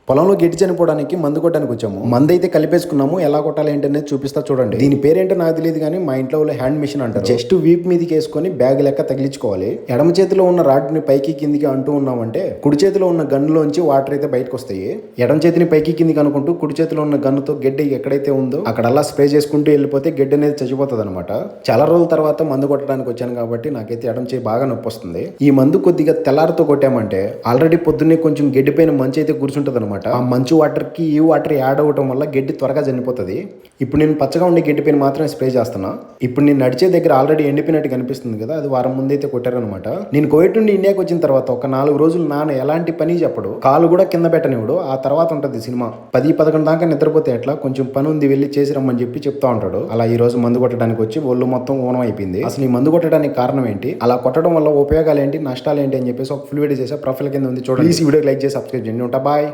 పొలంలో గెడ్డి చనిపోవడానికి మందు కొట్టడానికి వచ్చాము. మందు అయితే కలిపేసుకున్నాము. ఎలా కొట్టాలి ఏంటనేది చూపిస్తా చూడండి. దీని పేరేంటో నాకు తెలియదు కానీ మా ఇంట్లో వాళ్ళు హ్యాండ్ మిషన్ అంటారు. జస్ట్ వీప్ మీదకి వేసుకొని బ్యాగ్ లెక్క తగిలించుకోవాలి. ఎడమ చేతిలో ఉన్న రాడ్ ని పైకి కిందికి అంటూ ఉన్నామంటే కుడి చేతిలో ఉన్న గన్నులోంచి వాటర్ అయితే బయటకు వస్తాయి. ఎడమ చేతిని పైకి కిందికి అనుకుంటూ కుడి చేతిలో ఉన్న గన్నుతో గడ్డి ఎక్కడైతే ఉందో అక్కడ అలా స్ప్రే చేసుకుంటూ వెళ్ళిపోతే గడ్డి అనేది చచ్చిపోతుంది అనమాట. చాలా రోజుల తర్వాత మందు కొట్టడానికి వచ్చాను కాబట్టి నాకైతే ఎడమ చేయి బాగా నొప్పి వస్తుంది. ఈ మందు కొద్దిగా తెల్లారితో కొట్టామంటే ఆల్రెడీ పొద్దున్నే కొంచెం గడ్డి పైన మంచి అయితే కూర్చుంటది అనమాట. ఆ మంచు వాటర్ కి ఈ వాటర్ యాడ్ అవ్వటం వల్ల గడ్డి త్వరగా చనిపోతుంది. ఇప్పుడు నేను పచ్చగా ఉండే గడ్డి పైన మాత్రమే స్ప్రే చేస్తున్నా. ఇప్పుడు నేను నడిచే దగ్గర ఆల్రెడీ ఎండిపోయినట్టు కనిపిస్తుంది కదా, అది వారం ముందైతే కొట్టారనమాట. నేను కోవిడ్ నుండి ఇండియాకి వచ్చిన తర్వాత ఒక 4 రోజులు నాన్న ఎలాంటి పని చెప్పడు, కాలు కూడా కింద పెట్టనివ్వడు. ఆ తర్వాత ఉంటది సినిమా. 10-11 దాకా నిద్రపోతే ఎట్లా, కొంచెం పని ఉంది వెళ్ళి చేసి రమ్మని చెప్పి చెప్తా ఉంటాడు. అలా ఈ రోజు మందు కొట్టడానికి వచ్చి ఒళ్ళు మొత్తం ఊనం అయిపోయింది. అసలు ఈ మందు కొట్టడానికి కారణం ఏంటి, అలా కొట్టడం వల్ల ఉపయోగాలు ఏంటి, నష్టాలు ఏంటి అని చెప్పేసి ఒక ఫుల్ వీడియో చేసా. ప్రొఫైల్ కింద ఉంది చూడండి. ప్లీజ్ ఈ వీడియోకి లైక్ చేసి సబ్స్క్రైబ్ చేయండి. ఉంటా, బాయ్.